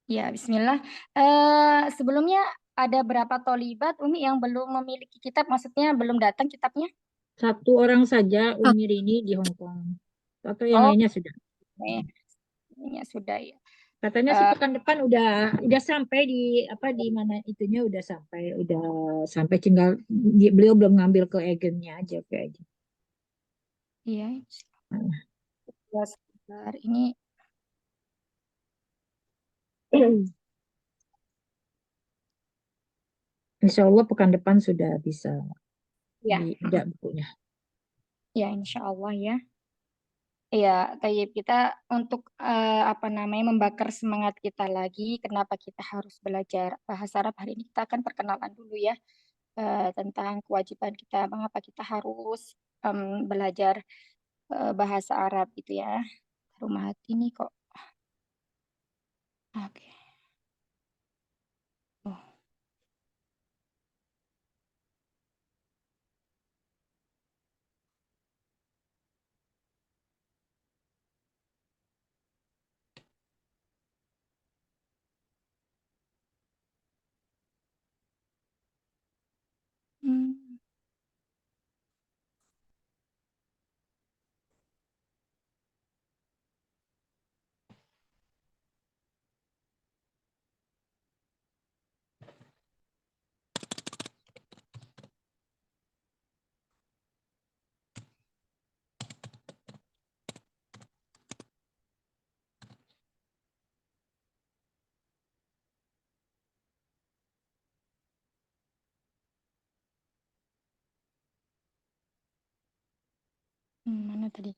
Ya, Bismillah. Sebelumnya ada berapa tolibat Umi yang belum memiliki kitab, maksudnya belum datang kitabnya? Satu orang saja Umi Rini di Hong Kong. Atau yang Oh, lainnya sudah. ya sudah ya. Katanya sih Eh, pekan depan udah sampai di apa di mana itunya udah sampai tinggal beliau belum ngambil ke agennya aja kayaknya. iya, ya, sebentar. Ini Insya Allah pekan depan sudah bisa ya, ada bukunya. ya Insya Allah ya. Ya, Tayyib, kita untuk apa namanya membakar semangat kita lagi. Kenapa kita harus belajar bahasa Arab hari ini? Kita akan perkenalan dulu ya tentang kewajiban kita. Mengapa kita harus belajar bahasa Arab gitu ya. Rumah hati ini kok. Oke. Oh. Hmm. Mana tadi?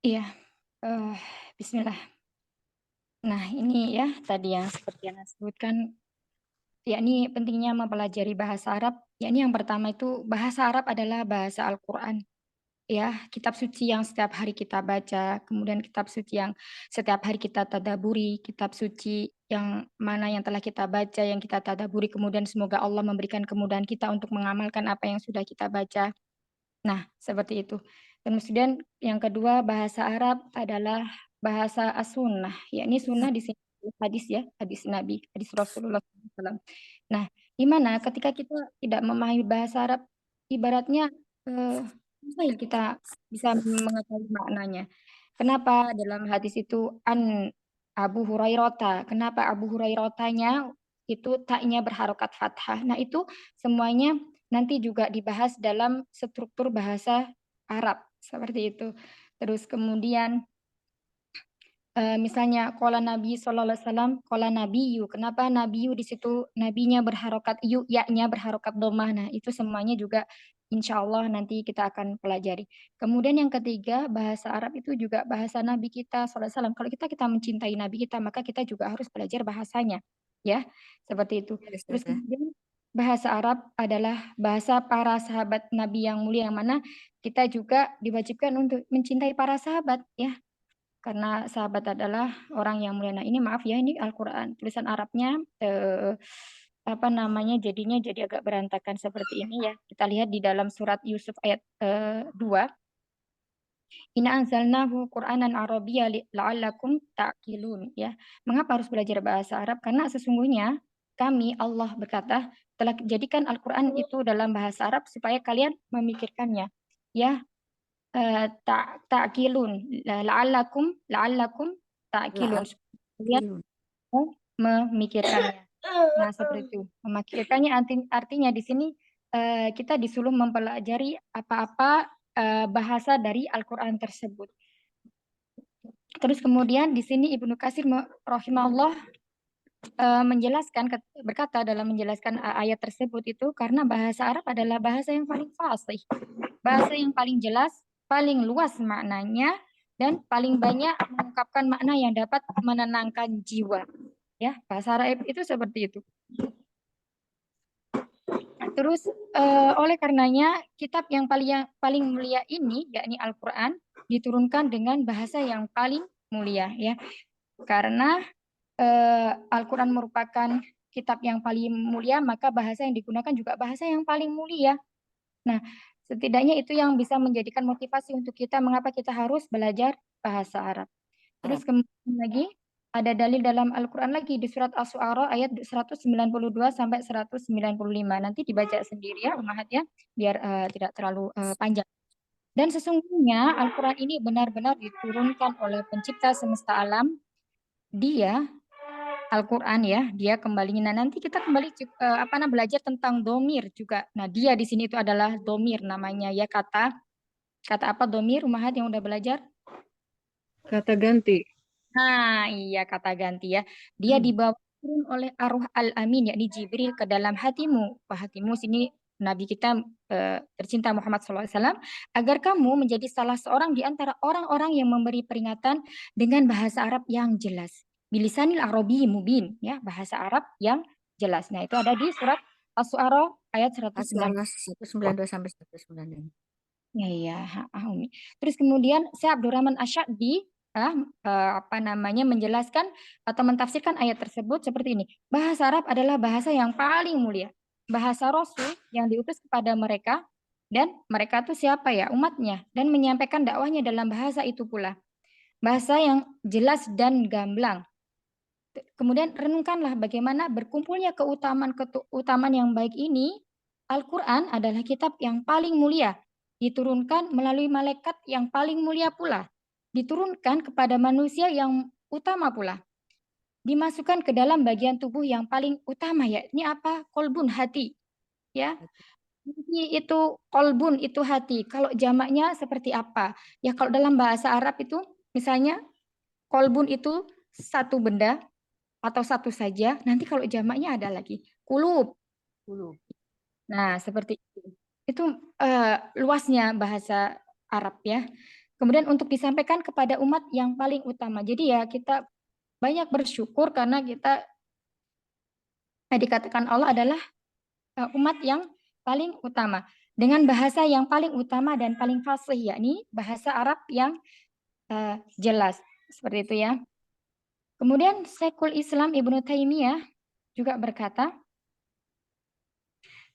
Iya. eh, Bismillah. Nah, ini ya tadi yang seperti yang saya sebutkan, yakni pentingnya mempelajari bahasa Arab. Yakni yang pertama itu bahasa Arab adalah bahasa Al-Quran. Ya, kitab suci yang setiap hari kita baca, kemudian kitab suci yang setiap hari kita tadaburi, kitab suci yang mana yang telah kita baca, yang kita tadaburi, kemudian semoga Allah memberikan kemudahan kita untuk mengamalkan apa yang sudah kita baca. Nah, seperti itu. Dan kemudian yang kedua bahasa Arab adalah bahasa as-sunnah, yakni sunnah di sini hadis ya, hadis Nabi, hadis Rasulullah SAW. Nah, di mana ketika kita tidak memahami bahasa Arab, ibaratnya mustahil kita bisa mengetahui maknanya. Kenapa dalam hadis itu Abu Hurairah? Kenapa Abu Hurairah-nya itu taknya berharokat fathah? Nah, itu semuanya nanti juga dibahas dalam struktur bahasa Arab seperti itu. Terus kemudian misalnya kola Nabi Sallallahu Alaihi Wasallam, kola Nabiyu. Kenapa Nabiyu di situ nabinya berharokat yu, yaknya berharokat domah. Nah, itu semuanya juga insya Allah nanti kita akan pelajari. Kemudian yang ketiga, bahasa Arab itu juga bahasa Nabi kita Sallallahu Alaihi Wasallam. Kalau kita mencintai Nabi kita, maka kita juga harus belajar bahasanya. Ya, seperti itu. Ya, Terus Ustazah. kemudian bahasa Arab adalah bahasa para sahabat Nabi yang mulia, yang mana kita juga diwajibkan untuk mencintai para sahabat ya, karena sahabat adalah orang yang mulia. Nah, ini maaf ya, ini Al-Quran tulisan Arabnya apa namanya jadinya jadi agak berantakan seperti ini ya. Kita lihat di dalam surat Yusuf ayat 2. Inna anzalnahu Qur'anan Arabiyya la'allakum ta'qilun ya. Mengapa harus belajar bahasa Arab? Karena sesungguhnya kami Allah berkata telah jadikan Al-Quran itu dalam bahasa Arab supaya kalian memikirkannya. Ya, ta'kilun la'allakum ta'kilun, La'al supaya kalian mau memikirkannya. Nah, seperti itu. Memikirkannya artinya di sini kita disuruh mempelajari apa-apa bahasa dari Al-Qur'an tersebut. Terus kemudian di sini Ibnu Katsir rahimahullah menjelaskan berkata dalam menjelaskan ayat tersebut itu karena bahasa Arab adalah bahasa yang paling fasih, bahasa yang paling jelas, paling luas maknanya dan paling banyak mengungkapkan makna yang dapat menenangkan jiwa. Ya, bahasa Arab itu seperti itu. Terus oleh karenanya kitab yang paling mulia ini yakni Al-Qur'an diturunkan dengan bahasa yang paling mulia ya. Karena Al-Quran merupakan kitab yang paling mulia, maka bahasa yang digunakan juga bahasa yang paling mulia. Nah, setidaknya itu yang bisa menjadikan motivasi untuk kita mengapa kita harus belajar bahasa Arab. Terus Arab. kemudian lagi ada dalil dalam Al-Quran lagi di surat Asy-Syu'ara ayat 192 sampai 195. Nanti dibaca sendiri ya, Umahat ya, biar tidak terlalu panjang. Dan sesungguhnya Al-Quran ini benar-benar diturunkan oleh pencipta semesta alam. Dia Al-Quran ya, dia kembali. Nah, nanti kita kembali belajar tentang domir juga. Nah, dia di sini itu adalah domir namanya ya kata kata apa domir Umahat yang udah belajar? Kata ganti. Nah, iya kata ganti ya. Dia Hmm. dibawa turun oleh Ar-Ruh Al-Amin yakni Jibril ke dalam hatimu. Hatimu sini Nabi kita tercinta Muhammad SAW agar kamu menjadi salah seorang di antara orang-orang yang memberi peringatan dengan bahasa Arab yang jelas. Bilisanil Arabi mubin ya, bahasa Arab yang jelas. Nah, itu ada di surat Asy-Syu'ara ayat 109. Asy-Syu'ara 192 sampai 196. Ya, iya, Umi. Terus kemudian saya Abdurrahman Asy'adi menjelaskan atau mentafsirkan ayat tersebut seperti ini. Bahasa Arab adalah bahasa yang paling mulia. Bahasa Rasul yang diutus kepada mereka dan mereka itu siapa ya? Umatnya dan menyampaikan dakwahnya dalam bahasa itu pula. Bahasa yang jelas dan gamblang. Kemudian renungkanlah bagaimana berkumpulnya keutamaan yang baik ini. Al-Quran adalah kitab yang paling mulia. Diturunkan melalui malaikat yang paling mulia pula. Diturunkan kepada manusia yang utama pula. Dimasukkan ke dalam bagian tubuh yang paling utama yakni apa? Kolbun hati. Ya, ini itu kolbun itu hati. Kalau jamaknya seperti apa? Ya kalau dalam bahasa Arab itu misalnya kolbun itu satu benda atau satu saja. Nanti kalau jamaknya ada lagi kulub. 10. Nah, seperti itu. Itu luasnya bahasa Arab ya. Kemudian untuk disampaikan kepada umat yang paling utama. Jadi ya kita banyak bersyukur karena kita dikatakan Allah adalah umat yang paling utama dengan bahasa yang paling utama dan paling fasih yakni bahasa Arab yang jelas. Seperti itu ya. Kemudian Syekhul Islam Ibnu Taimiyah juga berkata,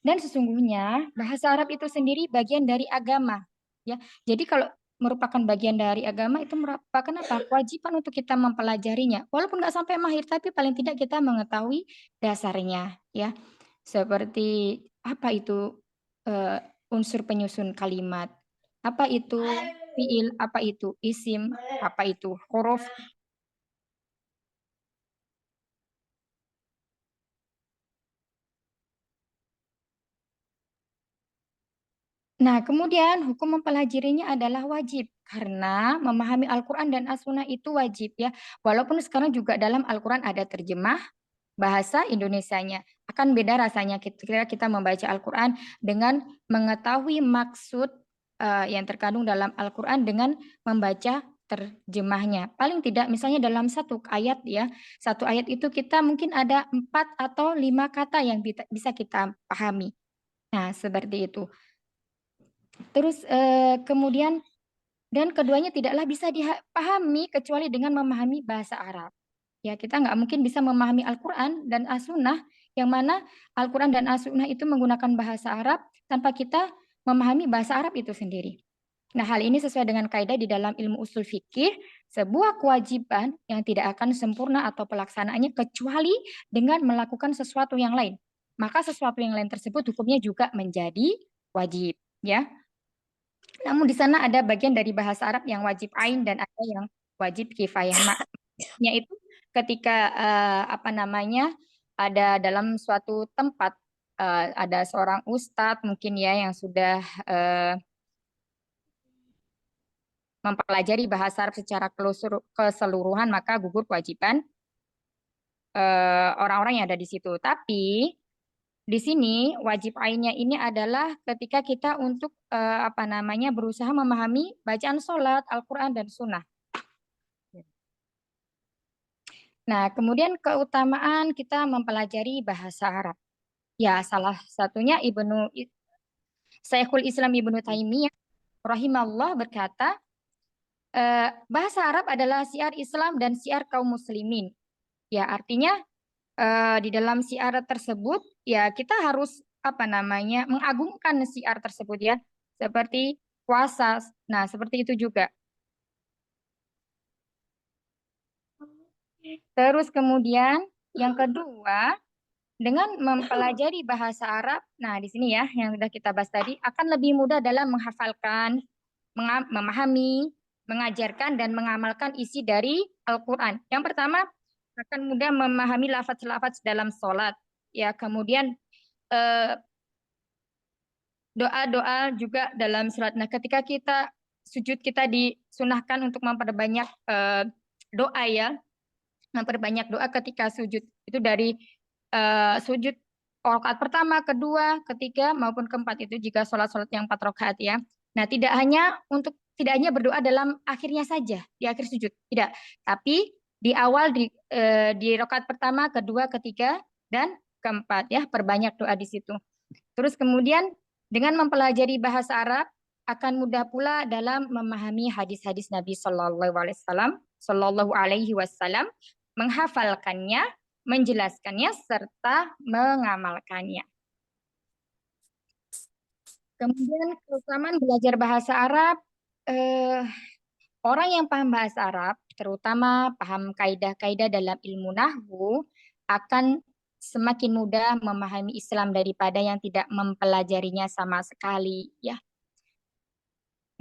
dan sesungguhnya bahasa Arab itu sendiri bagian dari agama. Ya, jadi kalau merupakan bagian dari agama itu merupakan apa? Kewajiban untuk kita mempelajarinya. Walaupun nggak sampai mahir, tapi paling tidak kita mengetahui dasarnya. Ya, seperti apa itu unsur penyusun kalimat, apa itu fiil, apa itu isim, apa itu huruf. Nah, kemudian hukum mempelajarinya adalah wajib karena memahami Al-Quran dan As-Sunnah itu wajib ya. Walaupun sekarang juga dalam Al-Quran ada terjemah bahasa Indonesianya. Akan beda rasanya ketika kita membaca Al-Quran dengan mengetahui maksud yang terkandung dalam Al-Quran dengan membaca terjemahnya. Paling tidak misalnya dalam satu ayat ya, satu ayat itu kita mungkin ada 4 atau 5 kata yang bisa kita pahami. Nah, seperti itu. Terus kemudian dan keduanya tidaklah bisa dipahami kecuali dengan memahami bahasa Arab. Ya, kita nggak mungkin bisa memahami Al-Quran dan As-Sunnah, yang mana Al-Quran dan As-Sunnah itu menggunakan bahasa Arab tanpa kita memahami bahasa Arab itu sendiri. Nah, hal ini sesuai dengan kaidah di dalam ilmu usul fikih, sebuah kewajiban yang tidak akan sempurna atau pelaksanaannya kecuali dengan melakukan sesuatu yang lain. Maka sesuatu yang lain tersebut hukumnya juga menjadi wajib, ya. Namun di sana ada bagian dari bahasa Arab yang wajib ain dan ada yang wajib kifayah. Maknanya itu ketika ada dalam suatu tempat ada seorang ustadz mungkin ya yang sudah mempelajari bahasa Arab secara keseluruhan maka gugur kewajiban orang-orang yang ada di situ. Tapi di sini wajib ainnya ini adalah ketika kita untuk apa namanya berusaha memahami bacaan sholat, Al-Quran dan Sunnah. Nah, kemudian keutamaan kita mempelajari bahasa Arab. Ya, salah satunya Syekhul Islam Ibnu Taimiyah rahimahullah berkata, bahasa Arab adalah syiar Islam dan syiar kaum muslimin. Ya, artinya di dalam syiar tersebut ya kita harus apa namanya mengagungkan syiar tersebut ya, seperti puasa. Nah, seperti itu juga. Terus kemudian yang kedua, dengan mempelajari bahasa Arab, nah di sini ya yang sudah kita bahas tadi, akan lebih mudah dalam menghafalkan, memahami, mengajarkan dan mengamalkan isi dari Al-Quran. Yang pertama, akan mudah memahami lafaz-lafaz dalam sholat. Ya, kemudian eh, doa-doa juga dalam sholat. Nah, ketika kita sujud, kita disunahkan untuk memperbanyak doa ya, memperbanyak doa ketika sujud. Itu dari sujud rakaat pertama, kedua, ketiga maupun keempat itu jika sholat-sholat yang 4 rakaat ya. Nah, tidak hanya berdoa dalam akhirnya saja di akhir sujud, tidak. Tapi di awal di rakaat pertama, kedua, ketiga dan keempat ya, perbanyak doa di situ. Terus kemudian dengan mempelajari bahasa Arab akan mudah pula dalam memahami hadis-hadis Nabi Shallallahu Alaihi Wasallam, menghafalkannya, menjelaskannya serta mengamalkannya. Kemudian keutamaan belajar bahasa Arab, eh, orang yang paham bahasa Arab, terutama paham kaidah-kaidah dalam ilmu nahwu, akan semakin mudah memahami Islam daripada yang tidak mempelajarinya sama sekali, ya.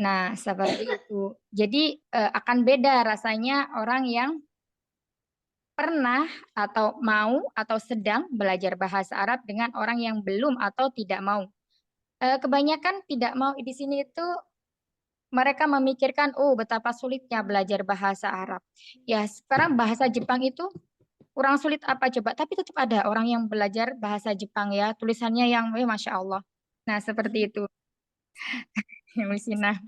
Nah, seperti itu. Jadi akan beda rasanya orang yang pernah atau mau atau sedang belajar bahasa Arab dengan orang yang belum atau tidak mau. Kebanyakan tidak mau di sini itu mereka memikirkan, oh betapa sulitnya belajar bahasa Arab. Ya, sekarang bahasa Jepang itu kurang sulit apa coba, tapi tetap ada orang yang belajar bahasa Jepang ya, tulisannya yang, Masya Allah. Nah, seperti itu. Ya, Musina.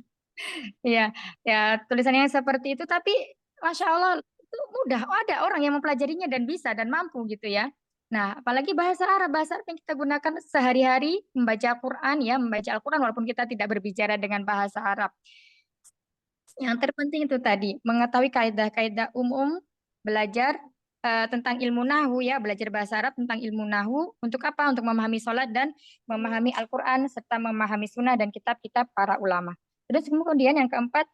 Ya, ya tulisannya seperti itu, tapi Masya Allah itu mudah. Oh, ada orang yang mempelajarinya dan bisa dan mampu gitu ya. Nah, apalagi bahasa Arab yang kita gunakan sehari-hari, membaca Quran ya, membaca Al-Quran walaupun kita tidak berbicara dengan bahasa Arab. Yang terpenting itu tadi, mengetahui kaidah-kaidah umum, belajar tentang ilmu nahu ya, belajar bahasa Arab tentang ilmu nahu. Untuk apa? Untuk memahami sholat dan memahami Al-Quran, serta memahami sunnah dan kitab-kitab para ulama. Terus kemudian yang keempat,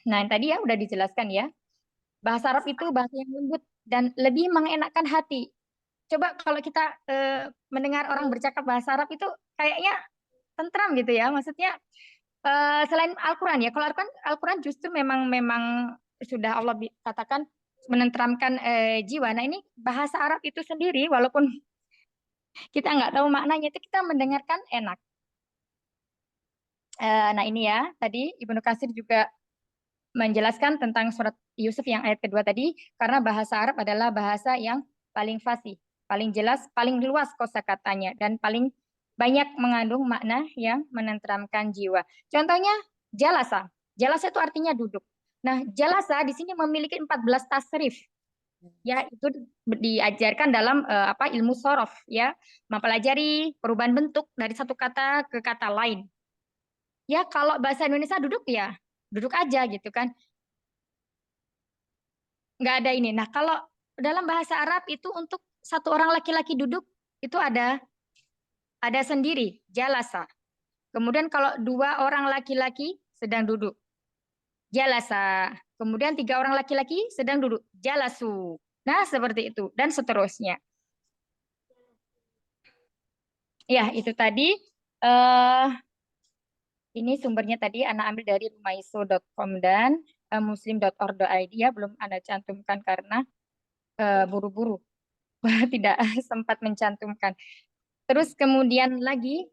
nah yang tadi ya udah dijelaskan ya, bahasa Arab itu bahasa yang lembut dan lebih mengenakkan hati. Coba kalau kita mendengar orang bercakap bahasa Arab itu kayaknya tentram gitu ya, maksudnya selain Al-Quran ya, kalau Al-Quran justru memang memang sudah Allah katakan menenteramkan jiwa. Nah ini bahasa Arab itu sendiri, walaupun kita nggak tahu maknanya, itu kita mendengarkan enak. Nah ini ya, tadi Ibnu Katsir juga menjelaskan tentang surat Yusuf yang ayat kedua tadi, karena bahasa Arab adalah bahasa yang paling fasih, paling jelas, paling luas kosakatanya, dan paling banyak mengandung makna yang menenteramkan jiwa. Contohnya jalasa. Jalasa itu artinya duduk. Nah, jalasa di sini memiliki 14 tasrif. Ya, itu diajarkan dalam apa ilmu sorof ya, mempelajari perubahan bentuk dari satu kata ke kata lain. Ya, kalau bahasa Indonesia duduk ya duduk aja gitu kan, nggak ada ini. Nah, kalau dalam bahasa Arab itu untuk satu orang laki-laki duduk itu ada sendiri jalasa. Kemudian kalau dua orang laki-laki sedang duduk, jalasa. Kemudian tiga orang laki-laki sedang duduk, jalasu. Nah, seperti itu dan seterusnya. Ya, itu tadi eh ini sumbernya tadi anak ambil dari rumaiso.com dan muslim.org.id ya, belum Anda cantumkan karena buru-buru. Tidak sempat mencantumkan. Terus kemudian lagi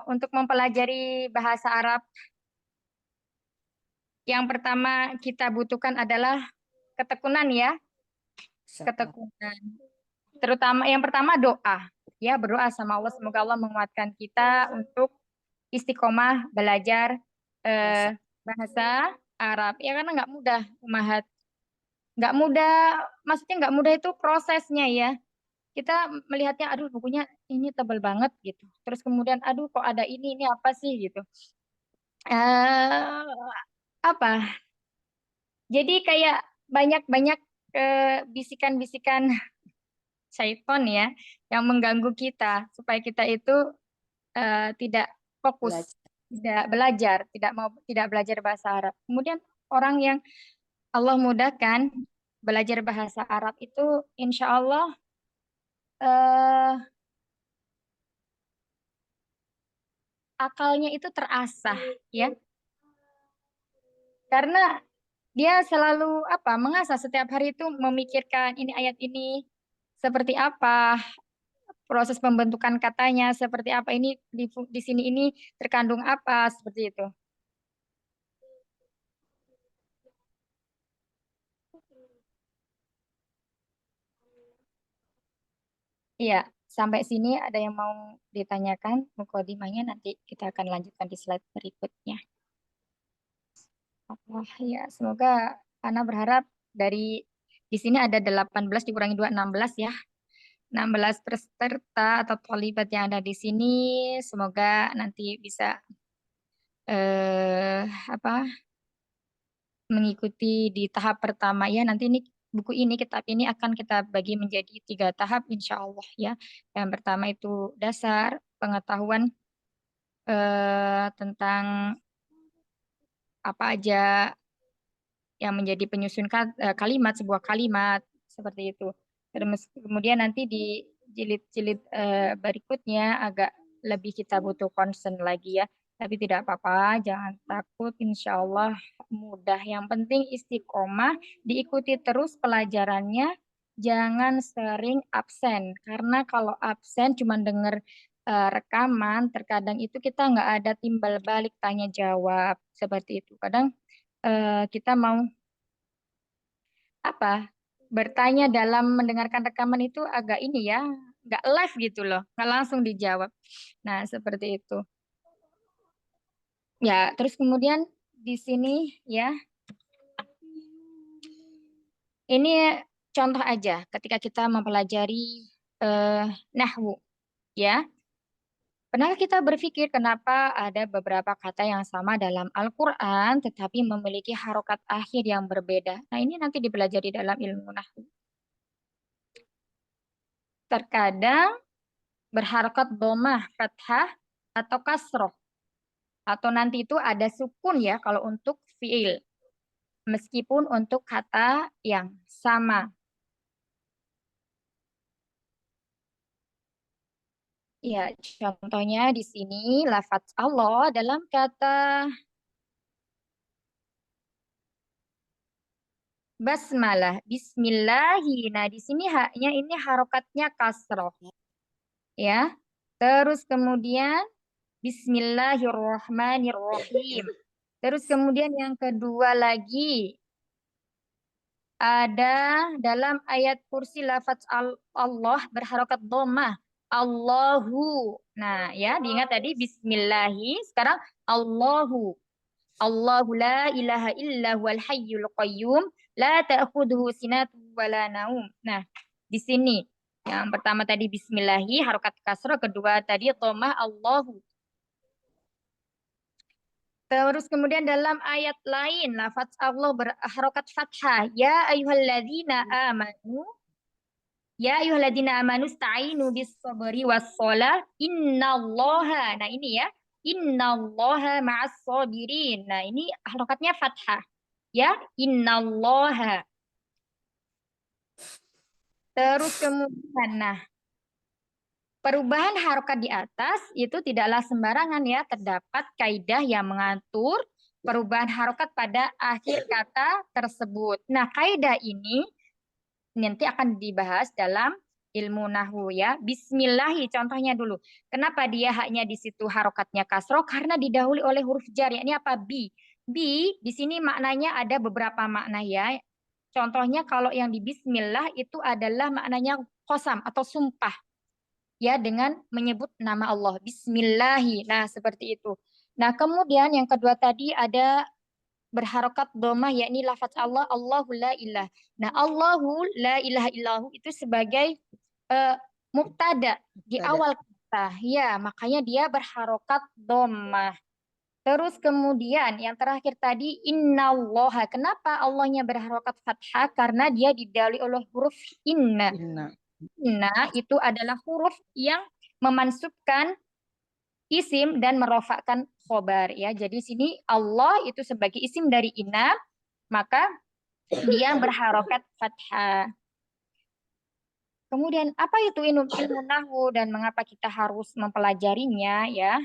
untuk mempelajari bahasa Arab, yang pertama kita butuhkan adalah ketekunan ya. ketekunan. Terutama yang pertama doa. Ya, berdoa sama Allah semoga Allah menguatkan kita untuk istiqomah belajar bahasa Arab. Ya karena nggak mudah, Umahat. Nggak mudah, maksudnya nggak mudah itu prosesnya ya. Kita melihatnya, aduh bukunya ini tebal banget gitu. Terus kemudian, aduh kok ada ini apa sih gitu. eh apa? Jadi kayak banyak-banyak bisikan-bisikan syaiton ya yang mengganggu kita supaya kita itu tidak fokus, tidak belajar, tidak belajar bahasa Arab. Kemudian orang yang Allah mudahkan belajar bahasa Arab itu insya Allah eh, akalnya itu terasah ya, karena dia selalu mengasah setiap hari itu memikirkan ini ayat ini seperti apa, proses pembentukan katanya seperti apa, ini di sini ini terkandung apa seperti itu. Iya, sampai sini ada yang mau ditanyakan mukadimahnya, nanti kita akan lanjutkan di slide berikutnya. Wah, ya, semoga Ana berharap dari di sini ada 18 dikurangi 2 16 ya. 16 peserta atau terlibat yang ada di sini, semoga nanti bisa eh apa mengikuti di tahap pertama ya. Nanti ini buku ini, kitab ini akan kita bagi menjadi 3 tahap insya Allah ya. Yang pertama itu dasar pengetahuan tentang apa aja yang menjadi penyusun kalimat, sebuah kalimat seperti itu. Terus kemudian nanti di jilid-jilid berikutnya agak lebih kita butuh concern lagi ya. Tapi tidak apa-apa, jangan takut, insya Allah mudah. Yang penting istiqomah, diikuti terus pelajarannya, jangan sering absen. Karena kalau absen cuma dengar rekaman, terkadang itu kita nggak ada timbal balik tanya jawab seperti itu. Kadang kita mau apa bertanya dalam mendengarkan rekaman itu agak ini ya, nggak live gitu loh, nggak langsung dijawab. Nah, seperti itu. Ya, terus kemudian di sini ya, ini contoh aja ketika kita mempelajari eh, nahwu ya. Pernahkah kita berpikir kenapa ada beberapa kata yang sama dalam Al-Quran tetapi memiliki harokat akhir yang berbeda? Nah, ini nanti dipelajari dalam ilmu nahwu. Terkadang berharokat domah, fathah, atau kasroh. Atau nanti itu ada sukun ya kalau untuk fiil. Meskipun untuk kata yang sama. Ya, contohnya di sini lafaz Allah dalam kata basmalah, bismillahi. Nah, di sini haknya ini harokatnya kasroh ya. Terus kemudian bismillahirrohmanirrohim. Terus kemudian yang kedua lagi ada dalam ayat kursi lafaz Allah berharokat dhammah. Allahu. Nah, ya, diingat tadi bismillahi, sekarang Allahu. Allahu la ilaha illa huwal hayyul qayyum la ta'khudhuhu sinatun wa la naum. Nah, di sini yang pertama tadi bismillahi harokat kasrah, kedua tadi dhammah Allahu. Terus kemudian dalam ayat lain lafaz Allah berharokat fathah. Ya ayyuhalladzina amanu. Ya ayyuhalladzina amanu sta'inu bis sabri was shalah. Innallaha. Nah ini ya. Innallaha ma'as sabirin. Nah ini harokatnya fathah. Ya. Innallaha. Terus kemudian. Nah, perubahan harokat di atas itu tidaklah sembarangan ya. Terdapat kaidah yang mengatur perubahan harokat pada akhir kata tersebut. Nah, kaidah ini nanti akan dibahas dalam ilmu nahwu ya. Bismillahi contohnya dulu. Kenapa dia haknya di situ harokatnya kasroh? Karena didahului oleh huruf jar. Yakni apa? Bi. Bi di sini maknanya ada beberapa makna ya. Contohnya kalau yang di bismillah itu adalah maknanya qasam atau sumpah ya dengan menyebut nama Allah. Bismillahi. Nah, seperti itu. Nah, kemudian yang kedua tadi ada berharokat domah yakni lafaz Allah Allahu la ilah. Nah, Allahu la ilaha illahu itu sebagai eh, mubtada di Ada. awal kata. Ya, makanya dia berharokat domah. Terus kemudian yang terakhir tadi innallaha. Kenapa Allahnya berharokat fathah? Karena dia didahului oleh huruf inna. Inna. Inna itu adalah huruf yang memansubkan isim dan merofakkan khobar ya. Jadi sini Allah itu sebagai isim dari inna, maka dia berharokat fathah. Kemudian apa itu ilmu nahwu dan mengapa kita harus mempelajarinya ya?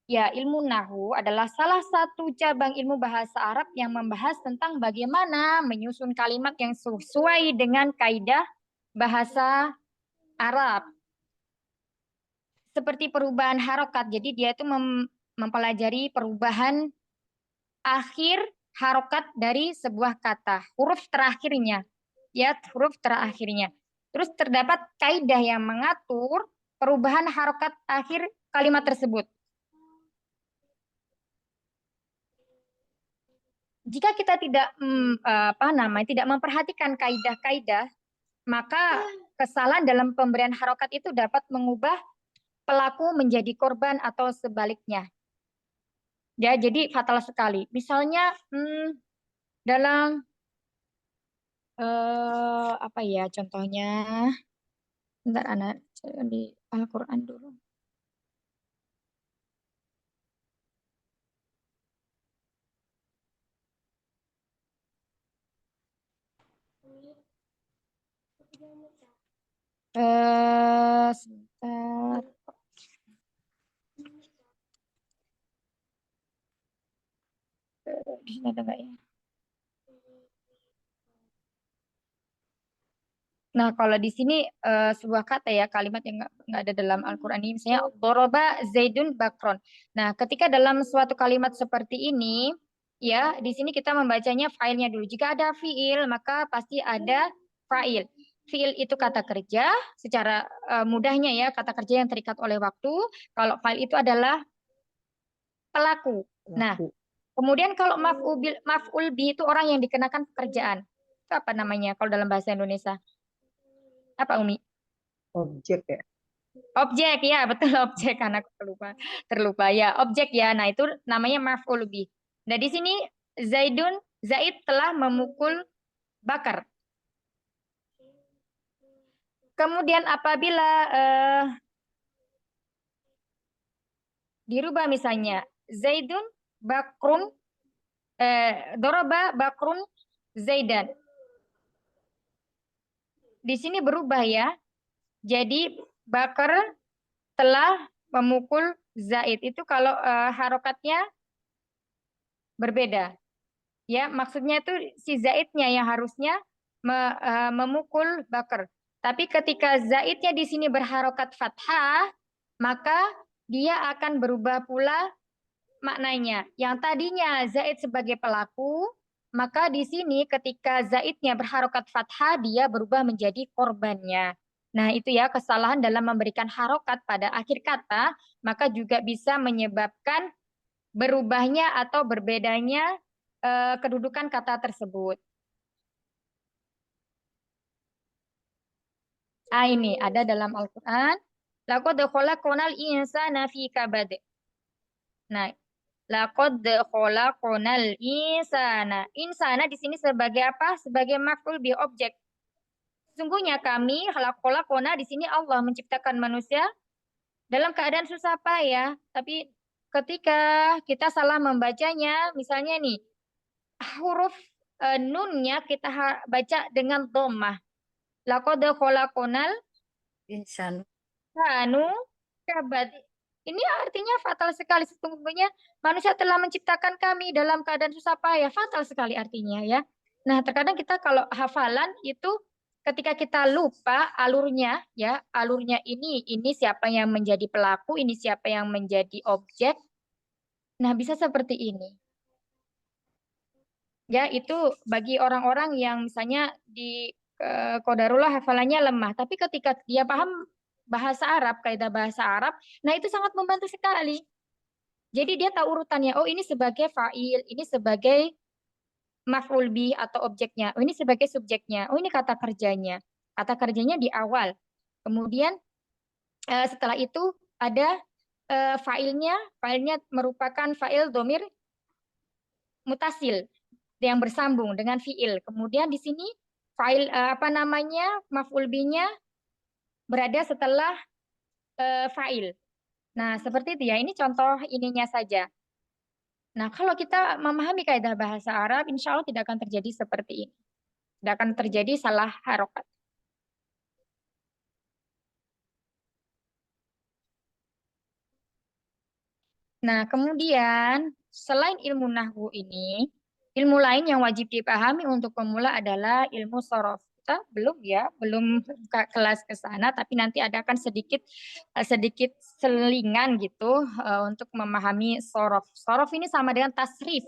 Ya, ilmu nahwu adalah salah satu cabang ilmu bahasa Arab yang membahas tentang bagaimana menyusun kalimat yang sesuai dengan kaidah bahasa Arab. Seperti perubahan harokat. Jadi dia itu mempelajari perubahan akhir harokat dari sebuah kata. Huruf terakhirnya. Ya, huruf terakhirnya. Terus terdapat kaidah yang mengatur perubahan harokat akhir kalimat tersebut. Jika kita tidak tidak memperhatikan kaidah-kaidah, maka kesalahan dalam pemberian harokat itu dapat mengubah pelaku menjadi korban atau sebaliknya. Ya, jadi fatal sekali. Misalnya dalam apa ya contohnya? Bentar, anak di Al-Quran dulu. Sebentar. Di sini ada nggak ya? Nah, kalau di sini sebuah kata ya, kalimat yang nggak ada dalam Al-Quran ini, misalnya Doroba Zaidun Bakron. Nah, ketika dalam suatu kalimat seperti ini, ya, di sini kita membacanya failnya dulu. Jika ada fiil, maka pasti ada fa'il. Fiil itu kata kerja, secara mudahnya ya, kata kerja yang terikat oleh waktu. Kalau fa'il itu adalah pelaku. Nah, Pelaku. kemudian kalau maf'ul bi itu orang yang dikenakan pekerjaan. Itu apa namanya kalau dalam bahasa Indonesia? Apa Umi? Objek ya. Objek ya, betul objek karena aku terlupa. Terlupa ya, objek ya. Nah, itu namanya maf'ul bih. Nah, di sini Zaid telah memukul Bakar. Kemudian apabila dirubah misalnya Zaidun Bakrun Doroba Bakrun Zaidan. Di sini berubah ya. Jadi Bakar telah memukul Zaid. Itu kalau harokatnya berbeda. Ya, maksudnya itu si Zaidnya yang harusnya memukul Bakar. Tapi ketika Zaidnya di sini berharokat fathah, maka dia akan berubah pula maknanya. Yang tadinya Zaid sebagai pelaku, maka di sini ketika Zaidnya berharokat fathah, dia berubah menjadi korbannya. Nah, itu ya kesalahan dalam memberikan harokat pada akhir kata, maka juga bisa menyebabkan berubahnya atau berbedanya kedudukan kata tersebut. Ah, ini ada dalam Al-Quran. Laqad khalaqnal insana fi kabad. Nah, laqad khalaqnal insana. Insana di sini sebagai apa? Sebagai maf'ul bi objek. Sungguhnya kami khalaqna di sini Allah menciptakan manusia dalam keadaan susah payah, tapi ketika kita salah membacanya, misalnya nih, huruf nunnya kita baca dengan dhammah. Laqad khalaqnal Insan. kanu kabad. Ini artinya fatal sekali. Sesungguhnya manusia telah menciptakan kami dalam keadaan susah payah. Fatal sekali artinya ya. Nah, terkadang kita kalau hafalan itu ketika kita lupa alurnya ya, alurnya ini siapa yang menjadi pelaku, ini siapa yang menjadi objek. Nah, bisa seperti ini. Ya, itu bagi orang-orang yang misalnya di Qadarullah hafalannya lemah, tapi ketika dia paham bahasa Arab, kaidah bahasa Arab, nah itu sangat membantu sekali. Jadi dia tahu urutannya. Oh, ini sebagai fa'il, ini sebagai maf'ul bih atau objeknya. Oh, ini sebagai subjeknya. Oh, ini kata kerjanya. Kata kerjanya di awal. Kemudian setelah itu ada fa'ilnya. Fa'ilnya merupakan fa'il domir mutasil yang bersambung dengan fiil. Kemudian di sini fa'il apa namanya maf'ul bihnya berada setelah fa'il. Nah, seperti itu ya. Ini contoh ininya saja. Nah, kalau kita memahami kaidah bahasa Arab, insya Allah tidak akan terjadi seperti ini. Tidak akan terjadi salah harokat. Nah, kemudian selain ilmu nahwu ini, ilmu lain yang wajib dipahami untuk pemula adalah ilmu sorof. Kita belum ya, belum buka kelas ke sana, tapi nanti ada kan sedikit selingan gitu untuk memahami sorof. Sorof ini sama dengan tasrif.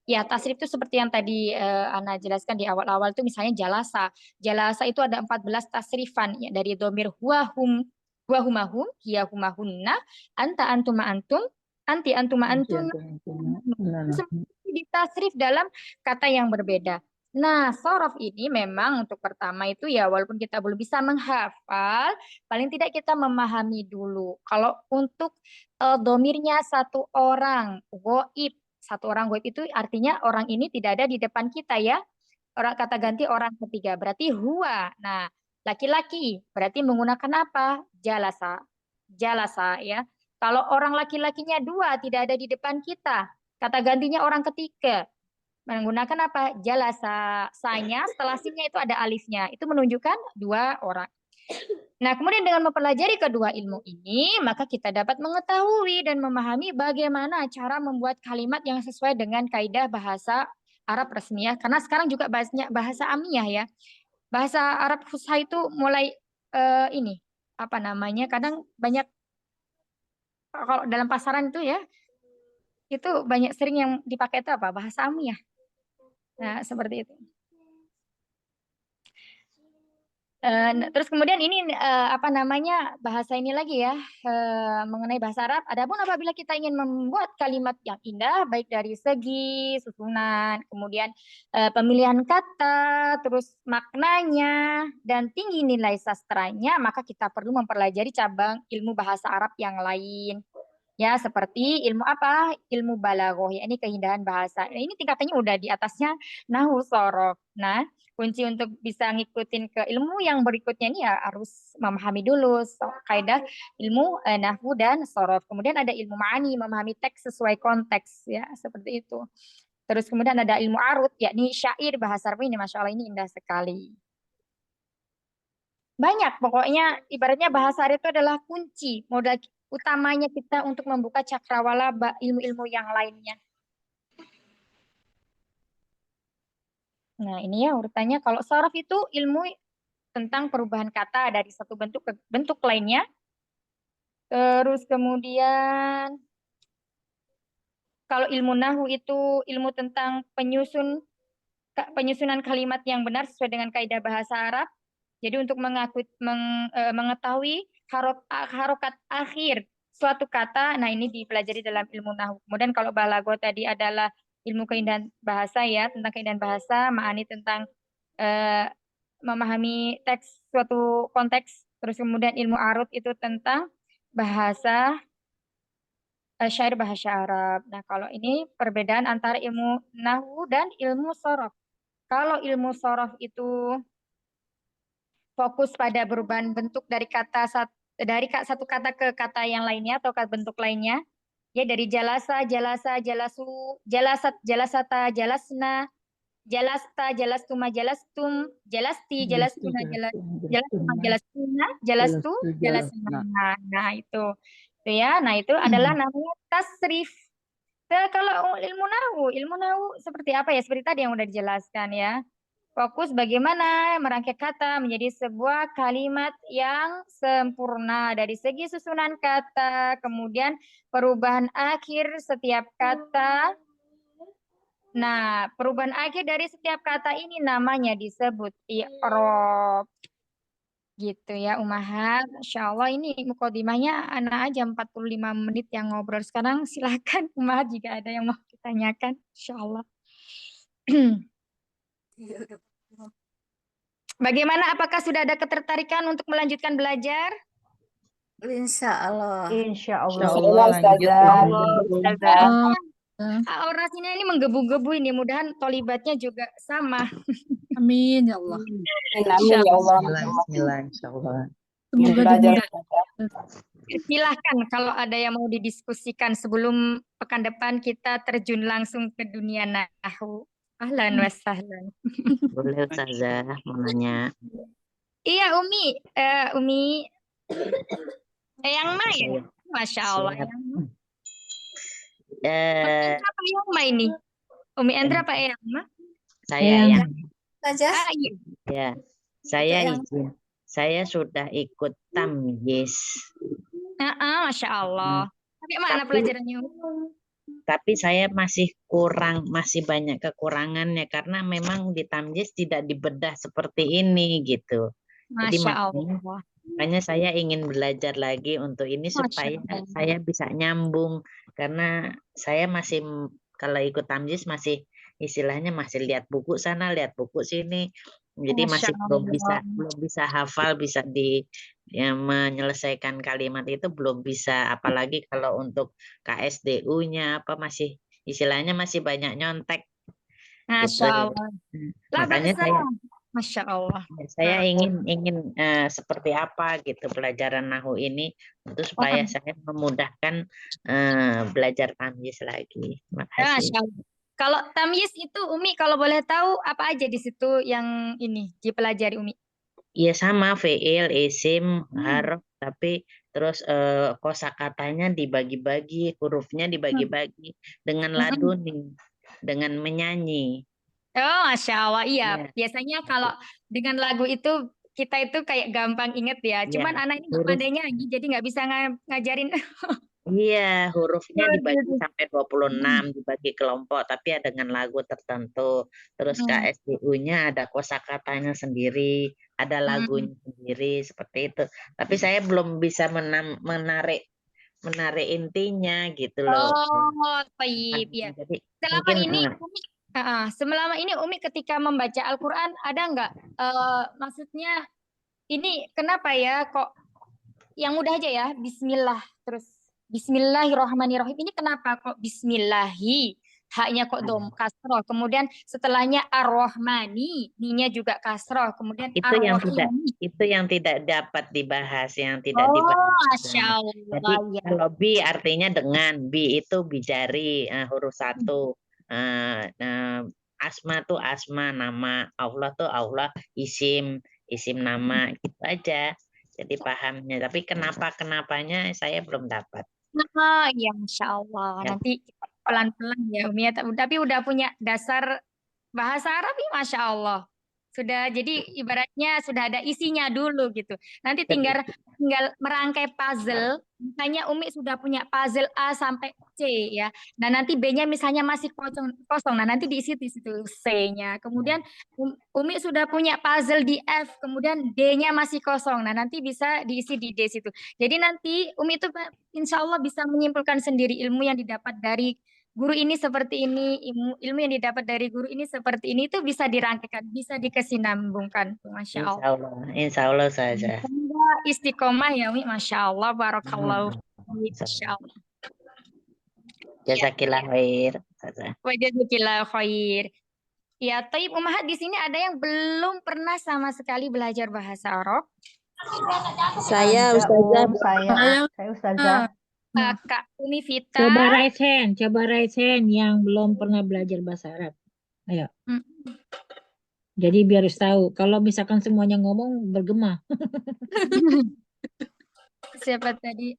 Ya, tasrif itu seperti yang tadi Ana jelaskan di awal-awal itu misalnya jalasa. Jalasa itu ada 14 tasrifan ya, dari domir huwa humahum, hiya humahunna, anta antuma antum, anti antuma Nanti antun, antum nah, semua ditasrif dalam kata yang berbeda. Nah, sorof ini memang untuk pertama itu ya walaupun kita belum bisa menghafal, paling tidak kita memahami dulu. Kalau untuk domirnya satu orang goib, satu orang goib itu artinya orang ini tidak ada di depan kita ya. Orang kata ganti orang ketiga berarti huwa. Nah, laki-laki berarti menggunakan apa? Jalasa. Jalasa ya. Kalau orang laki-lakinya dua tidak ada di depan kita, kata gantinya orang ketiga menggunakan apa? Jalasa. Sanya setelah sinnya itu ada alifnya. Itu menunjukkan dua orang. Nah, kemudian dengan mempelajari kedua ilmu ini, maka kita dapat mengetahui dan memahami bagaimana cara membuat kalimat yang sesuai dengan kaidah bahasa Arab resmiah. Karena sekarang juga bahasanya bahasa amiyah ya. Bahasa Arab Fusha itu mulai ini apa namanya? Kadang banyak kalau dalam pasaran itu ya, itu banyak sering yang dipakai itu apa? Bahasa amiyah. Nah, seperti itu. Terus kemudian ini apa namanya bahasa ini lagi ya mengenai bahasa Arab. Adapun apabila kita ingin membuat kalimat yang indah, baik dari segi susunan, kemudian pemilihan kata, terus maknanya dan tinggi nilai sastranya, maka kita perlu mempelajari cabang ilmu bahasa Arab yang lain. Ya, seperti ilmu apa? Ilmu balaghah, ya ini keindahan bahasa. Nah, ini tingkatannya udah di atasnya nahwu sorof. Nah, kunci untuk bisa ngikutin ke ilmu yang berikutnya ini ya harus memahami dulu kaidah ilmu nahwu dan sorof. Kemudian ada ilmu ma'ani, memahami teks sesuai konteks ya, seperti itu. Terus kemudian ada ilmu arut, yakni syair bahasa Arab ini, masya Allah ini indah sekali. Banyak, pokoknya ibaratnya bahasa Arab itu adalah kunci, modal utamanya kita untuk membuka cakrawala ilmu-ilmu yang lainnya. Nah, ini ya urutannya. Kalau sorof itu ilmu tentang perubahan kata dari satu bentuk ke bentuk lainnya. Terus kemudian kalau ilmu nahu itu ilmu tentang penyusunan kalimat yang benar sesuai dengan kaidah bahasa Arab. Jadi untuk mengetahui harokat akhir suatu kata, nah ini dipelajari dalam ilmu nahwu. Kemudian kalau balago tadi adalah ilmu keindahan bahasa ya, tentang keindahan bahasa, ma'ani tentang eh, memahami teks suatu konteks. Terus kemudian ilmu arut itu tentang bahasa syair bahasa Arab. Nah, kalau ini perbedaan antara ilmu nahwu dan ilmu sorof. Kalau ilmu sorof itu fokus pada perubahan bentuk dari satu kata ke kata yang lainnya atau ke bentuk lainnya. Ya dari jalasa, jalasa, jalasu, jalasat, jalasata, jalasna, jalasta, jalastuma, jalastum, jalasti, jelas tuh jalastuna, jelas tuh jelas tuh jalastuma, nah, jalastuna, jelas jalastu, tuh jelas jalasna. nah. Nah, itu. Itu ya. Nah, itu adalah namanya tasrif. Nah, kalau ilmu nahu seperti apa ya? Seperti tadi yang udah dijelaskan ya. Fokus bagaimana merangkai kata menjadi sebuah kalimat yang sempurna dari segi susunan kata, kemudian perubahan akhir setiap kata, Nah, perubahan akhir dari setiap kata ini namanya disebut i'rab. Gitu ya, Umahat. Insya Allah ini mukadimahnya anak aja 45 menit yang ngobrol. Sekarang silakan Umahat jika ada yang mau ditanyakan. Insya Allah. Bagaimana? Apakah sudah ada ketertarikan untuk melanjutkan belajar? Insya Allah. Insya Insya Allah Allah lanjut Ustazah. Umi. Ustazah. Orasinya ini menggebu-gebu ini. Mudahan tolibatnya juga sama. Amin ya Allah. Amin ya Allah. Bismillah, insya Allah. Semoga Belajar dunia Ustazah. Silahkan kalau ada yang mau didiskusikan sebelum pekan depan kita terjun langsung ke dunia nahu. Ahlan wa sahlan. Boleh Ustazah mau nanya. Iya Umi, Umi Eyang Ma ya? Masya Allah. Siap. Eyang Ma. Eh, Apa Eyang Ma ini? Umi Endra apa Eyang Ma? saya Eyang. yang saja. Iya. ya, saya Eyang. izin. Saya sudah ikut tamyiz. Masya Allah. Tapi mana Tapi- pelajarannya Umi? Tapi saya masih masih banyak kekurangannya karena memang di tamyiz tidak dibedah seperti ini gitu. Jadi Masya makanya Allah. Makanya saya ingin belajar lagi untuk ini Masya supaya Allah. saya bisa nyambung karena saya masih kalau ikut tamjiz masih istilahnya masih lihat buku sana, lihat buku sini. Jadi Masya masih belum Allah. bisa hafal, bisa menyelesaikan kalimat itu belum bisa, apalagi kalau untuk KSDU-nya apa masih istilahnya masih banyak nyontek Masya gitu. Allah. Lah Makanya bangsa. Masya Allah. saya ingin seperti apa gitu pelajaran nahu ini untuk supaya saya memudahkan belajar tamyiz lagi. Makasih. Masya Allah. Kalau tamyiz itu Umi kalau boleh tahu apa aja di situ yang ini dipelajari Umi? Iya sama fiil, isim, harf, tapi terus kosakatanya dibagi-bagi, hurufnya dibagi-bagi dengan laduni, dengan menyanyi. Oh, Masya Allah. Iya, Iya. biasanya kalau dengan lagu itu kita itu kayak gampang inget ya. Iya, Cuman anak ini nggak huruf. pandai nyanyi, jadi nggak bisa ngajarin. Iya, hurufnya Oh, dibagi gitu. sampai 26, dibagi kelompok, tapi ya dengan lagu tertentu. Terus KSDU-nya ada kosakatanya sendiri, ada lagunya sendiri, seperti itu. Tapi saya belum bisa menarik intinya gitu loh. Oh, baik. Ya. Jadi Selama mungkin ini Umi, selama ini Umi ketika membaca Al-Quran ada nggak? Maksudnya ini kenapa ya kok yang mudah aja ya Bismillah terus Bismillahirrohmanirrohim ini kenapa kok Bismillahi haknya kok dom kasroh kemudian setelahnya ar-Rahmani ninya juga kasroh kemudian itu yang ar-Rahimi tidak dapat dibahas, yang tidak oh dibahas. Masya Allah Jadi ya. kalau bi artinya dengan, bi itu bijari, huruf 1. Asma tuh asma, nama. Allah tuh Allah, isim nama, gitu aja. Jadi pahamnya. Tapi kenapanya saya belum dapat. Ya Masya Allah Ya. nanti pelan-pelan ya Umi ya. Tapi udah punya dasar bahasa Arab ya Masya Allah. Sudah jadi ibaratnya sudah ada isinya dulu gitu. Nanti tinggal merangkai puzzle. Misalnya Umi sudah punya puzzle A sampai C ya. Nah nanti B-nya misalnya masih kosong. Nah nanti diisi di situ C-nya. Kemudian Umi sudah punya puzzle di F. Kemudian D-nya masih kosong. Nah nanti bisa diisi di D situ. Jadi nanti Umi itu insya Allah bisa menyimpulkan sendiri ilmu yang didapat dari guru ini seperti ini, ilmu yang didapat dari guru ini seperti ini itu bisa dirangkaikan, bisa dikesinambungkan. Masya Allah. Insya Allah saja. Semoga istiqomah ya, Umi. Masya Allah, barakallahu. Masya Allah. Jazakillah khair. Wa jazakillah khair. Ya, Taib Umahat di sini ada yang belum pernah sama sekali belajar bahasa Arab. Saya Ustazah. Saya Ustazah. Kak Umi Vita. Coba raise hand yang belum pernah belajar bahasa Arab. Ayo. Jadi biar harus tahu. Kalau misalkan semuanya ngomong bergema. Siapa tadi?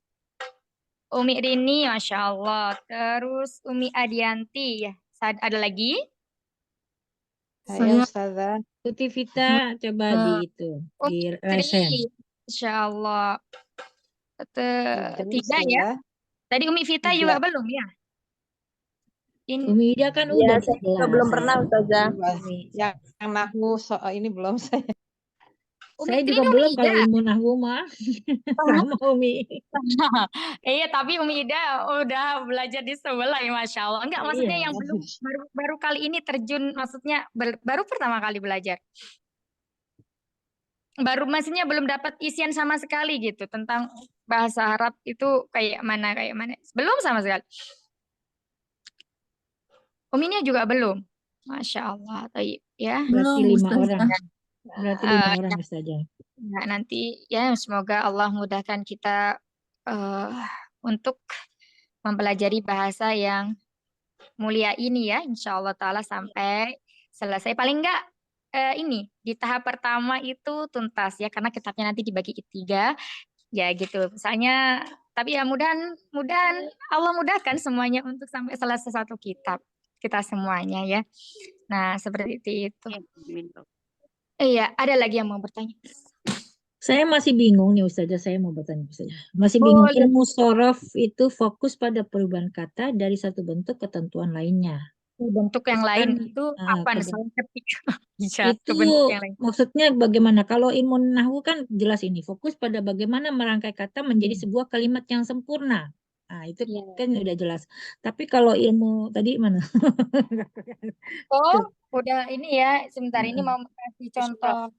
Umi Rini, Masya Allah. Terus Umi Adianti. Ya. Ada lagi? Saya Ustazah. Tuti Vita coba di itu. Di raise hand. Masya Allah. Tiga ya. Tadi Umi Vita Tiga. juga belum ya? Umi Ida kan Iya, udah di saya juga kelas. belum pernah Ustazah. Yang nahwu ini belum saya. Saya Fitri juga ini Umi belum kalau Ida. ilmu nahwu mah. Sama Umi. Iya, tapi Umi Ida udah belajar di sebelah ya, Masya Allah. Enggak, maksudnya Iya. yang baru kali ini terjun, maksudnya baru pertama kali belajar. Maksudnya belum dapat isian sama sekali gitu tentang bahasa Arab itu kayak mana. Belum sama sekali. Uminya juga belum. Masya Allah. Taib, ya. Berarti Belum 5 orang. Ustazah. Berarti 5 Eh, orang saja. ya, nanti ya semoga Allah mudahkan kita untuk mempelajari bahasa yang mulia ini ya, insya Allah Ta'ala sampai selesai. Paling enggak ini di tahap pertama itu tuntas ya, karena kitabnya nanti dibagi ketiga, ya gitu. Misalnya, tapi ya mudahan Allah mudahkan semuanya untuk sampai selesai satu kitab kita semuanya ya. Nah seperti itu. Iya, ada lagi yang mau bertanya? Saya masih bingung nih Ustazah, saya mau bertanya Ustazah. Masih bingung, Boleh. ilmu sorof itu fokus pada perubahan kata dari satu bentuk ketentuan lainnya. Bentuk yang lain Kan itu apa? ke- Misalnya ketik bisa ke itu bentuk yang lain. maksudnya bagaimana? Kalau ilmu nahwu kan jelas ini fokus pada bagaimana merangkai kata menjadi sebuah kalimat yang sempurna. Nah, itu Iya. kan udah jelas. Tapi kalau ilmu tadi mana? Oh, udah ini ya. Sebentar ini mau kasih contoh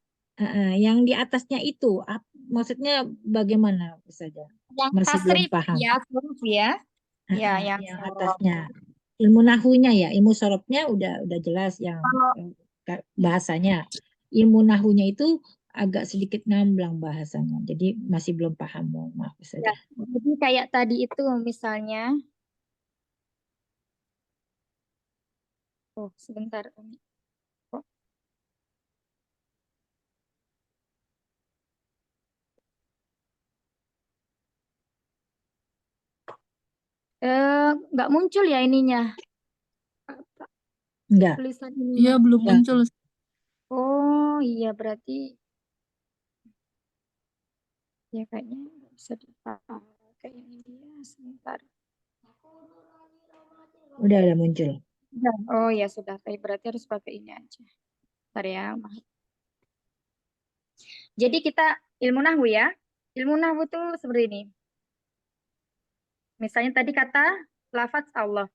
Yang di atasnya itu, maksudnya bagaimana saja? yang Masih belum tasrif paham. ya, huruf ya. Ya, yang Yang sorof. atasnya, ilmu nahunya ya, ilmu sorofnya udah jelas yang Kalau bahasanya. Ilmu nahunya itu agak sedikit ngamblang bahasanya, jadi masih belum paham. Maaf ya, saja. jadi kayak tadi itu misalnya, oh sebentar. Oh, nggak muncul ya ininya, Enggak. tulisan Iya, ininya. belum Enggak. muncul. Oh iya berarti ya kayaknya nggak bisa dipakai ini dia. Sebentar. Udah muncul. Udah. Oh ya sudah, tapi berarti harus pakai ini aja. Bentar ya, maaf. Jadi kita ilmu nahwu ya. Ilmu nahwu tuh seperti ini. Misalnya tadi kata lafaz Allah.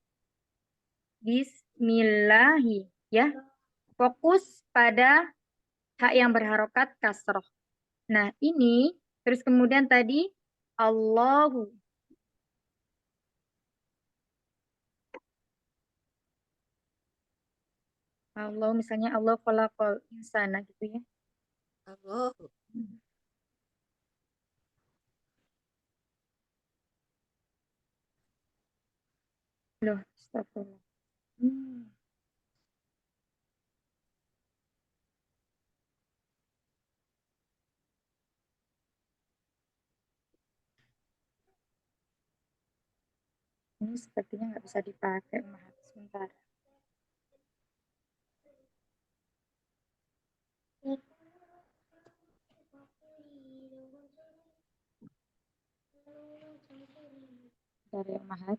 Bismillahi ya. Fokus pada hak yang berharokat kasroh. Nah, ini terus kemudian tadi Allahu. Allah misalnya Allah khalaqal insana gitu ya. Allah. Loh, astagfirullah. Ini sepertinya nggak bisa dipakai, maaf. Sebentar. Bentar ya, maaf.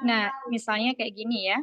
Nah, misalnya kayak gini ya.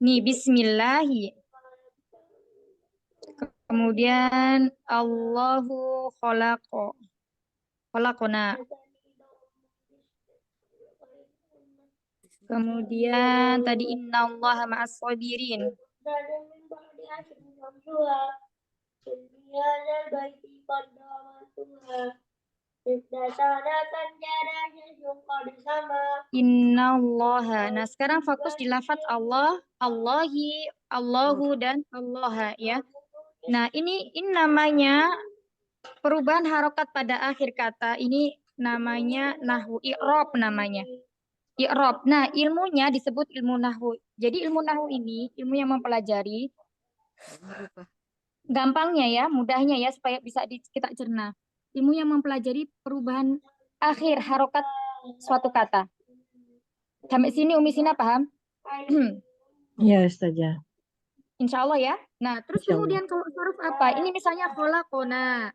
Nih, bismillahi. Kemudian Allahu khalaqona. Kemudian tadi innallaha ma'as sabirin. Innallaha. Nah, sekarang fokus di lafadz Allah, Allahi, Allahu, dan Allah ya. Nah, ini namanya perubahan harokat pada akhir kata. Ini namanya nahwu i'rab namanya. I'rab. Nah, ilmunya disebut ilmu nahwu. Jadi ilmu nahwu ini ilmu yang mempelajari gampangnya ya, mudahnya ya supaya bisa kita cerna. Ilmu yang mempelajari perubahan akhir harokat suatu kata. Sampai sini Umi Sina paham? Ya, Ustazah. Insya Allah ya. Nah, terus Insya Allah. kemudian kalau huruf apa? Ini misalnya kholakona.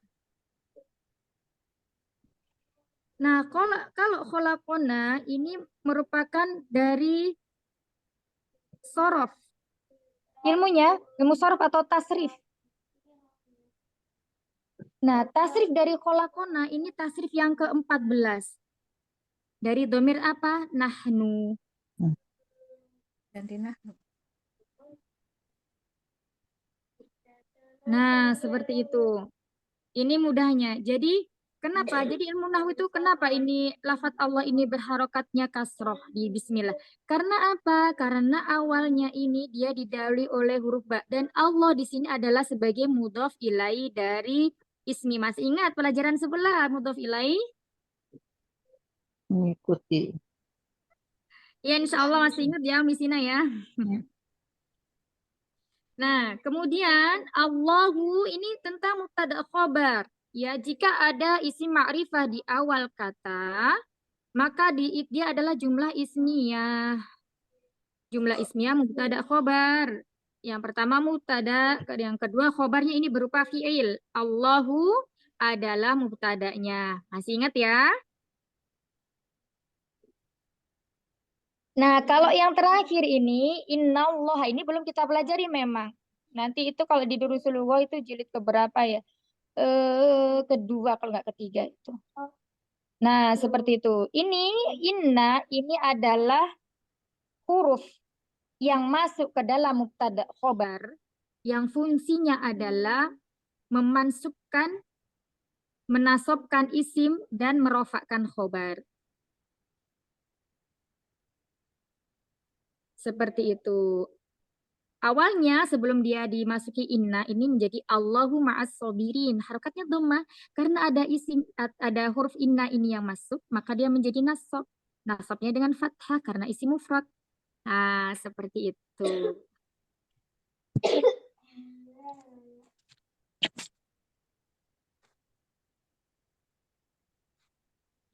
Nah, kalau kholakona ini merupakan dari sorof. Ilmunya, ilmu sorof atau tasrif. Nah, tasrif dari kholakona ini tasrif yang ke-14. Dari domir apa? Nahnu. Ganti nahnu. Nah, seperti itu. Ini mudahnya. Jadi, kenapa? Jadi ilmu nahwu itu kenapa ini lafadz Allah ini berharokatnya kasroh di bismillah? Karena apa? Karena awalnya ini dia didahului oleh huruf ba. Dan Allah di sini adalah sebagai mudhof ilai dari ismi. Masih ingat pelajaran sebelah mudhof ilai? Mengikuti. Ya, insya Allah masih ingat ya, Misina ya. Nah, kemudian Allahu ini tentang mubtada khobar. Ya, jika ada isim ma'rifah di awal kata, maka dia adalah jumlah ismiyah. Jumlah ismiyah mubtada khobar. Yang pertama mubtada, yang kedua khobarnya ini berupa fi'il. Allahu adalah mubtadanya. Masih ingat ya? Nah, kalau yang terakhir ini, innallaha ini belum kita pelajari memang. Nanti itu kalau di Durusul Lughah itu jilid keberapa ya? Kedua kalau nggak ketiga itu. Nah, seperti itu. Inna ini adalah huruf yang masuk ke dalam mubtada khobar yang fungsinya adalah memansubkan, menasobkan isim dan merofakkan khobar. Seperti itu. Awalnya sebelum dia dimasuki inna ini menjadi Allahu ma'as sobirin. Harokatnya dhammah karena ada isim, ada huruf inna ini yang masuk, maka dia menjadi nasab. Nasabnya dengan fathah karena isim mufrad. Nah, seperti itu.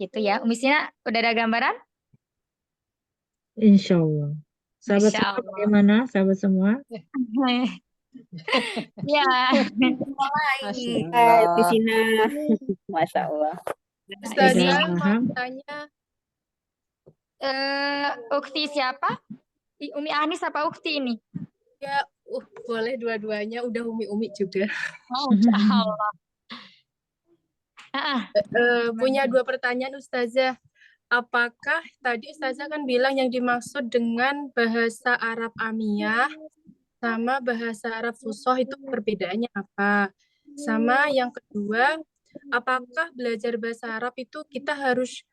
Gitu ya. Umi Sina, udah ada gambaran? Insya Allah. Sahabat Masya semua Allah. bagaimana? Sahabat semua? Ya. Hai, Tisina. Masya Allah. Ustazah Sudah mau paham? tanya. Ukti siapa? Umi Anis apa Ukti ini? Ya, boleh dua-duanya. Udah umi-umi juga. Oh, Masya Allah. Punya dua pertanyaan Ustazah. Apakah tadi Ustazah kan bilang yang dimaksud dengan bahasa Arab Amiyah sama bahasa Arab Fushoh itu perbedaannya apa? Sama yang kedua, apakah belajar bahasa Arab itu kita harus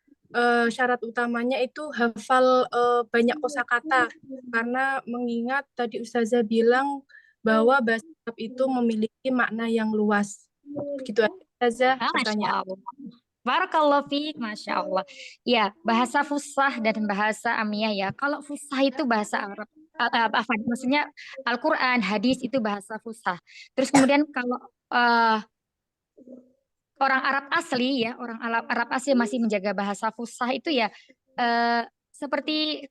syarat utamanya itu hafal banyak kosakata? Karena mengingat tadi Ustazah bilang bahwa bahasa Arab itu memiliki makna yang luas. Gitu aja Ustazah Masya pertanyaan. Allah. Barakallahu fiik, Masya Allah. Ya, bahasa fusah dan bahasa amiyah ya. Kalau fusah itu bahasa Arab. Maksudnya Al-Quran, hadis itu bahasa fusah. Terus kemudian kalau orang Arab asli ya, orang Arab asli masih menjaga bahasa fusah itu ya seperti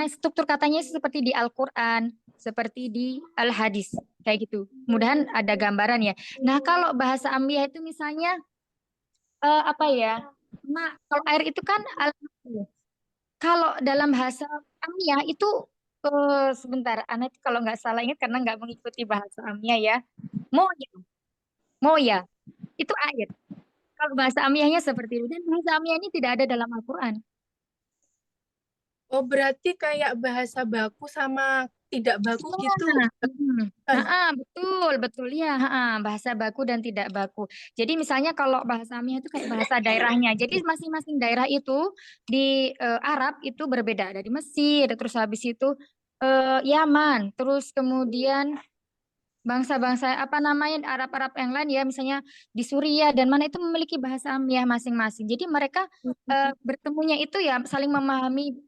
struktur katanya seperti di Al-Quran, seperti di Al-Hadis kayak gitu. Mudahan ada gambaran ya. Nah, kalau bahasa amiyah itu misalnya apa ya? Nah, kalau air itu kan Kalau dalam bahasa Amiyah itu sebentar, Ana itu kalau nggak salah ingat karena nggak mengikuti bahasa Amiyah ya. Moya, moya itu air. Kalau bahasa Amiyahnya seperti itu dan bahasa Amiyah ini tidak ada dalam Al-Quran. Oh, berarti kayak bahasa baku sama tidak baku gitu. Betul, betul ya. Bahasa baku dan tidak baku. Jadi misalnya kalau bahasa Amiyah itu kayak bahasa daerahnya. Jadi masing-masing daerah itu di Arab itu berbeda. Ada di Mesir, terus habis itu Yaman, terus kemudian bangsa-bangsa apa namanya Arab-Arab yang lain ya, misalnya di Suriah dan mana itu memiliki bahasa Amiyah masing-masing. Jadi mereka bertemunya itu ya saling memahaminya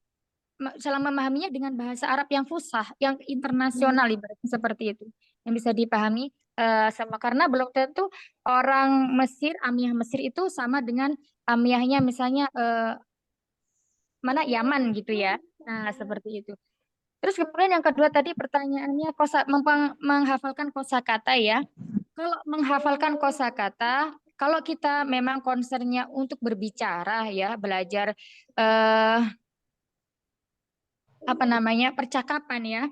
dengan bahasa Arab yang fusah, yang internasional ibaratnya seperti itu, yang bisa dipahami sama karena belum tentu orang Mesir, Amiyah Mesir itu sama dengan Amiyahnya misalnya mana Yaman gitu ya. Nah, seperti itu. Terus kemudian yang kedua tadi pertanyaannya menghafalkan kosakata ya. Kalau menghafalkan kosakata, kalau kita memang concernnya untuk berbicara ya, belajar apa namanya percakapan ya,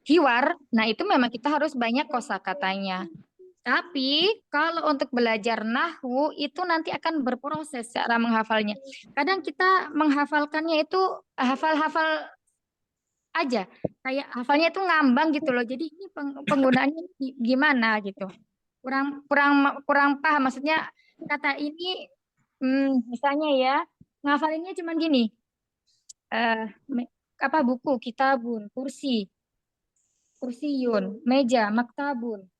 hiwar. Nah, itu memang kita harus banyak kosakatanya. Tapi kalau untuk belajar nahwu itu nanti akan berproses cara menghafalnya. Kadang kita menghafalkannya itu hafal-hafal aja, kayak hafalnya itu ngambang gitu loh. Jadi ini penggunaannya gimana gitu. Kurang kurang kurang paham maksudnya kata ini misalnya ya, ngafalinnya cuman gini. Apa buku, kitabun, kursi, kursiyun, meja, maktabun,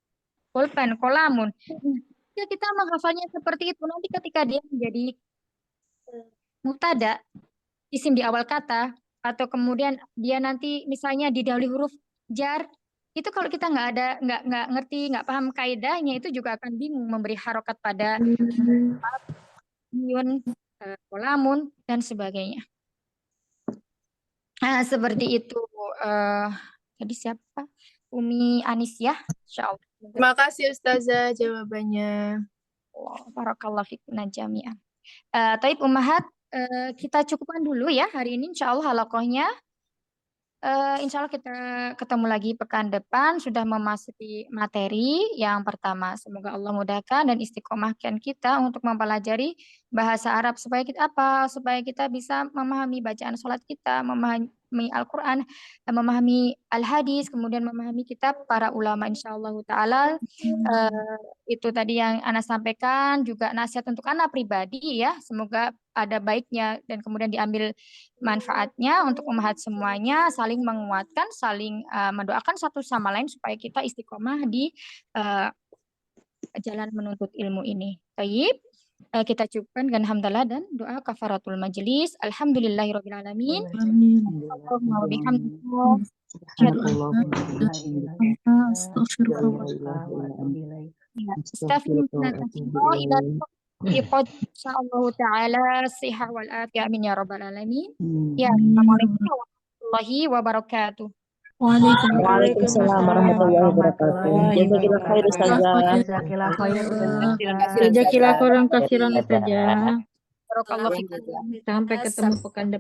pulpen, kolamun. Ya kita menghafalnya seperti itu nanti ketika dia menjadi mubtada, isim di awal kata atau kemudian dia nanti misalnya didahului huruf jar itu kalau kita nggak ngerti nggak paham kaidahnya itu juga akan bingung memberi harokat pada yun, kolamun dan sebagainya. Nah, seperti itu. Tadi siapa? Umi Anis ya, insyaallah. Terima kasih Ustazah jawabannya. Barakallahu fikum jami'an. Taib Ummahat, kita cukupkan dulu ya hari ini insyaallah halaqahnya. Insya Allah kita ketemu lagi pekan depan sudah memasuki materi yang pertama. Semoga Allah mudahkan dan istiqomahkan kita untuk mempelajari bahasa Arab supaya kita apa? Supaya kita bisa memahami bacaan sholat kita, memahami Al-Quran, memahami Al-Hadis, kemudian memahami kitab para ulama insya Allah Ta'ala. Itu tadi yang Ana sampaikan, juga nasihat untuk Ana pribadi ya. Semoga ada baiknya dan kemudian diambil manfaatnya untuk umat semuanya, saling menguatkan, saling mendoakan satu sama lain supaya kita istiqomah di jalan menuntut ilmu ini. Baik, kita cukupkan dengan hamdalah dan doa kafaratul majelis. Alhamdulillahirabbil alamin. Allahumma wa bihamdika insyaallah ta'ala sihah wal afiyah amin ya rabbal alamin. Ya, assalamualaikum warahmatullahi wabarakatuh. Waalaikumsalam warahmatullahi wabarakatuh. Jazakallahu khair Ustazah. Jazakallahu khairan kasiran Ustazah. Barakallahu fikum. Sampai ketemu pekan depan.